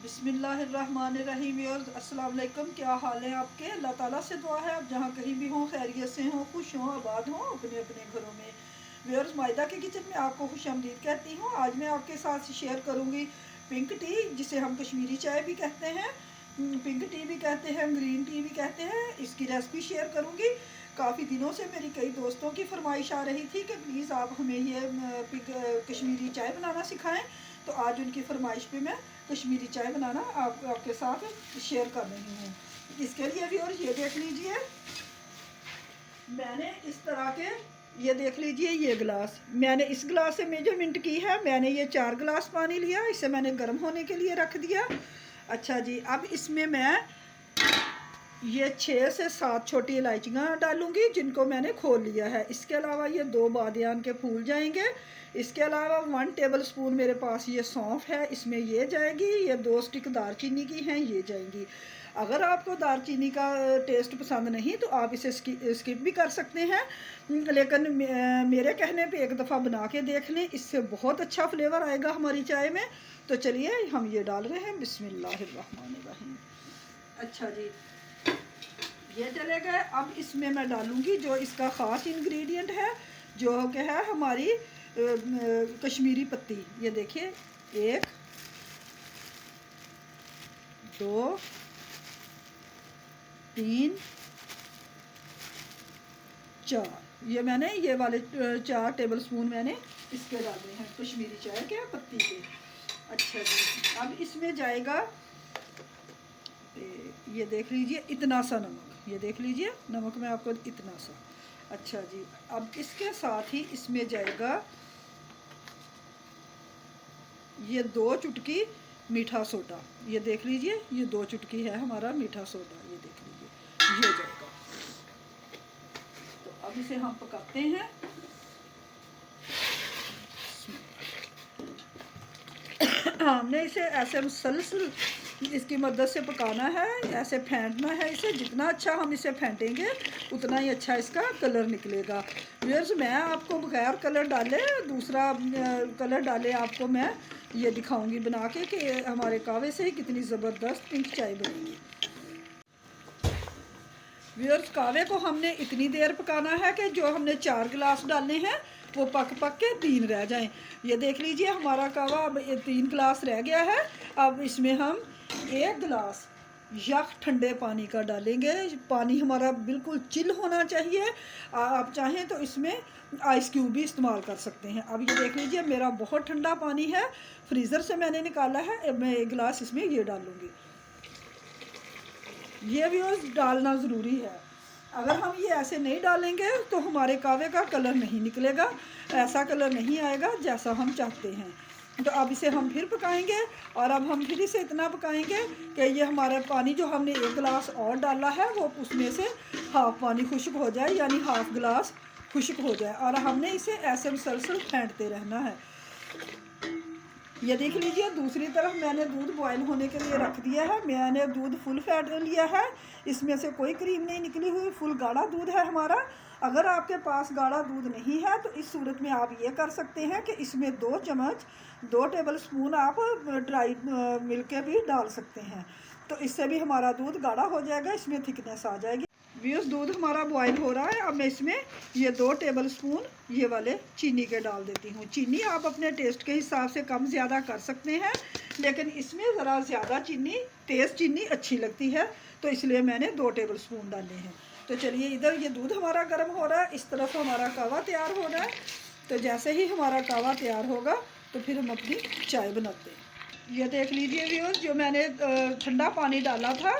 बिस्मिल्लाहिर्रहमानिर्रहीम। अस्सलाम वालेकुम। क्या हाल है आपके? अल्लाह ताला से दुआ है आप जहाँ कहीं भी हों खैरियत से हों, खुश हों, आबाद हों अपने अपने घरों में। व्यूअर्स, मायदा के किचन में आपको खुशामदीद कहती हूँ। आज मैं आपके साथ शेयर करूँगी पिंक टी, जिसे हम कश्मीरी चाय भी कहते हैं, पिंक टी भी कहते हैं, ग्रीन टी भी कहते हैं। इसकी रेसिपी शेयर करूँगी। काफ़ी दिनों से मेरी कई दोस्तों की फरमाइश आ रही थी कि प्लीज़ आप हमें ये कश्मीरी चाय बनाना सिखाएं। तो आज उनकी फरमाइश पे मैं कश्मीरी चाय बनाना आपके साथ शेयर कर रही हूँ। इसके लिए भी, और ये देख लीजिए, मैंने इस तरह के, ये देख लीजिए, ये गिलास मैंने इस गिलास से मेजरमेंट की है। मैंने ये 4 गिलास पानी लिया, इसे मैंने गर्म होने के लिए रख दिया। अच्छा जी, अब इसमें मैं ये 6 से 7 छोटी इलायचियाँ डालूंगी जिनको मैंने खोल लिया है। इसके अलावा ये 2 बादियान के फूल जाएंगे। इसके अलावा 1 टेबल स्पून मेरे पास ये सौंफ है, इसमें ये जाएगी। ये 2 स्टिक दालचीनी की हैं, ये जाएंगी। अगर आपको दालचीनी का टेस्ट पसंद नहीं तो आप इसे स्किप भी कर सकते हैं, लेकिन मेरे कहने पे एक दफ़ा बना के देख लें, इससे बहुत अच्छा फ्लेवर आएगा हमारी चाय में। तो चलिए हम ये डाल रहे हैं। बिस्मिल्लाहिर्रहमानिर्रहीम। अच्छा जी, ये चले गए। अब इसमें मैं डालूंगी जो इसका ख़ास इंग्रेडिएंट है, जो क्या है हमारी कश्मीरी पत्ती। ये देखिए, 1 2 3 4, ये मैंने ये वाले 4 टेबल स्पून मैंने इसके डाले हैं कश्मीरी चाय के पत्ती के। अच्छा जी, अब इसमें जाएगा, ये देख लीजिए, इतना सा नमक। ये देख लीजिए, नमक में आपको इतना सा। अच्छा जी, अब इसके साथ ही इसमें जाएगा ये 2 चुटकी मीठा सोडा। ये देख लीजिए, ये 2 चुटकी है हमारा मीठा सोडा। ये देख लीजिए, ये जाएगा। तो अब इसे हम पकाते हैं। हमने इसे ऐसे मुसलसल इसकी मदद से पकाना है, ऐसे फेंटना है इसे। जितना अच्छा हम इसे फेंटेंगे उतना ही अच्छा इसका कलर निकलेगा। व्यूअर्स, मैं आपको बगैर कलर डाले, दूसरा कलर डाले आपको मैं ये दिखाऊंगी बना के कि हमारे कावे से कितनी ज़बरदस्त पिंक चाय बनेगी। व्यूअर्स, कावे को हमने इतनी देर पकाना है कि जो हमने 4 गिलास डालने हैं वो पक पक के 3 रह जाएं। ये देख लीजिए, हमारा कावा अब 3 गिलास रह गया है। अब इसमें हम 1 गिलास यख ठंडे पानी का डालेंगे। पानी हमारा बिल्कुल चिल होना चाहिए। आप चाहें तो इसमें आइस क्यूब भी इस्तेमाल कर सकते हैं। अब ये देख लीजिए, मेरा बहुत ठंडा पानी है, फ्रीज़र से मैंने निकाला है। अब मैं 1 गिलास इसमें ये डालूँगी। ये भी डालना ज़रूरी है। अगर हम ये ऐसे नहीं डालेंगे तो हमारे कावे का कलर नहीं निकलेगा, ऐसा कलर नहीं आएगा जैसा हम चाहते हैं। तो अब इसे हम फिर पकाएंगे, और अब हम फिर इसे इतना पकाएंगे कि ये हमारा पानी जो हमने 1 गिलास और डाला है वो उसमें से हाफ़ पानी खुश्क हो जाए, यानी हाफ़ गिलास खुश्क हो जाए। और हमने इसे ऐसे मुसलसल फेंटते रहना है। ये देख लीजिए, दूसरी तरफ मैंने दूध बॉयल होने के लिए रख दिया है। मैंने दूध फुल फैट लिया है, इसमें से कोई क्रीम नहीं निकली हुई, फुल गाढ़ा दूध है हमारा। अगर आपके पास गाढ़ा दूध नहीं है तो इस सूरत में आप ये कर सकते हैं कि इसमें 2 चम्मच 2 टेबल स्पून आप ड्राई मिल्क के भी डाल सकते हैं। तो इससे भी हमारा दूध गाढ़ा हो जाएगा, इसमें थिकनेस आ जाएगी। व्यूअर्स, दूध हमारा बॉयल हो रहा है। अब मैं इसमें ये 2 टेबल स्पून ये वाले चीनी के डाल देती हूँ। चीनी आप अपने टेस्ट के हिसाब से कम ज़्यादा कर सकते हैं, लेकिन इसमें ज़रा ज़्यादा चीनी, तेज़ चीनी अच्छी लगती है, तो इसलिए मैंने 2 टेबल स्पून डाले हैं। तो चलिए, इधर ये दूध हमारा गर्म हो रहा है, इस तरफ हमारा कावा तैयार हो रहा है। तो जैसे ही हमारा कावा तैयार होगा तो फिर हम अपनी चाय बनाते हैं। ये देख लीजिए व्यूअर्स, जो मैंने ठंडा पानी डाला था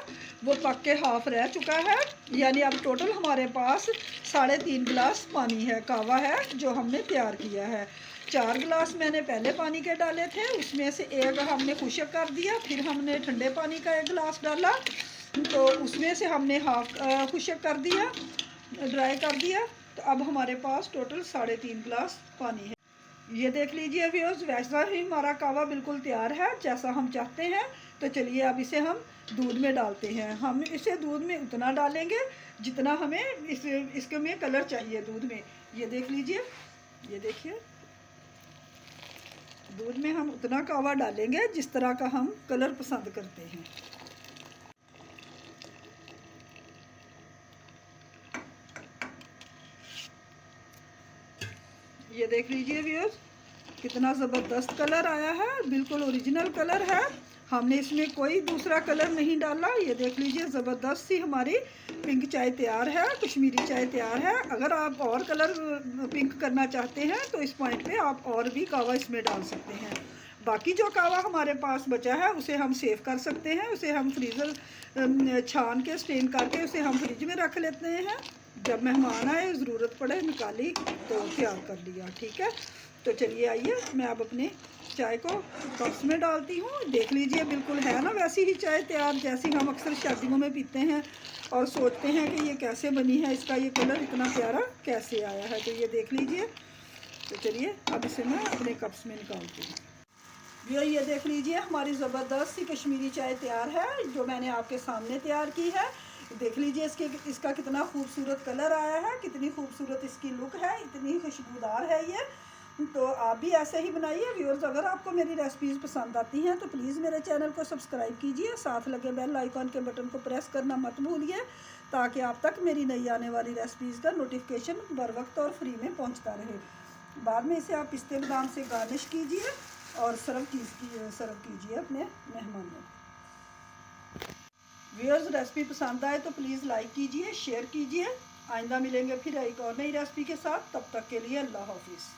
वो पक के हाफ़ रह चुका है, यानी अब टोटल हमारे पास 3.5 गिलास पानी है, कावा है जो हमने तैयार किया है। 4 गिलास मैंने पहले पानी के डाले थे, उसमें से 1 हमने खुश्क कर दिया। फिर हमने ठंडे पानी का 1 गिलास डाला, तो उसमें से हमने हाफ़ खुश्क कर दिया, ड्राई कर दिया। तो अब हमारे पास टोटल 3.5 गिलास पानी है। ये देख लीजिए व्यूअर्स, वैसा ही हमारा कावा बिल्कुल तैयार है जैसा हम चाहते हैं। तो चलिए अब इसे हम दूध में डालते हैं। हम इसे दूध में उतना डालेंगे जितना हमें इसके में कलर चाहिए दूध में। ये देख लीजिए, ये देखिए, दूध में हम उतना कावा डालेंगे जिस तरह का हम कलर पसंद करते हैं। ये देख लीजिए व्यूअर्स, कितना ज़बरदस्त कलर आया है, बिल्कुल ओरिजिनल कलर है। हमने इसमें कोई दूसरा कलर नहीं डाला। ये देख लीजिए, ज़बरदस्त सी हमारी पिंक चाय तैयार है, कश्मीरी चाय तैयार है। अगर आप और कलर पिंक करना चाहते हैं तो इस पॉइंट पे आप और भी कावा इसमें डाल सकते हैं। बाकी जो कावा हमारे पास बचा है उसे हम सेव कर सकते हैं, उसे हम फ्रीज़र छान के स्टेन करके उसे हम फ्रिज में रख लेते हैं। जब मेहमान आए, ज़रूरत पड़े, निकाली तो तैयार कर लिया। ठीक है, तो चलिए आइए मैं अब अपने चाय को कप्स में डालती हूँ। देख लीजिए, बिल्कुल है ना वैसी ही चाय तैयार जैसी हम अक्सर शादियों में पीते हैं और सोचते हैं कि ये कैसे बनी है, इसका ये कलर इतना प्यारा कैसे आया है। तो ये देख लीजिए। तो चलिए अब इसे मैं अपने कप्स में निकालती हूँ। ये देख लीजिए, हमारी ज़बरदस्त सी कश्मीरी चाय तैयार है जो मैंने आपके सामने तैयार की है। देख लीजिए इसका कितना खूबसूरत कलर आया है, कितनी खूबसूरत इसकी लुक है, इतनी खुशबूदार है ये। तो आप भी ऐसे ही बनाइए व्यूअर्स। अगर आपको मेरी रेसिपीज़ पसंद आती हैं तो प्लीज़ मेरे चैनल को सब्सक्राइब कीजिए, साथ लगे बेल आइकॉन के बटन को प्रेस करना मत भूलिए, ताकि आप तक मेरी नई आने वाली रेसिपीज़ का नोटिफिकेशन बर वक्त और फ्री में पहुँचता रहे। बाद में इसे आप पिस्ते बादाम से गार्निश कीजिए और सर्व कीजिए अपने मेहमानों को। व्यूअर्स, रेसिपी पसंद आए तो प्लीज़ लाइक कीजिए, शेयर कीजिए। आइंदा मिलेंगे फिर एक और नई रेसिपी के साथ। तब तक के लिए अल्लाह हाफिज़।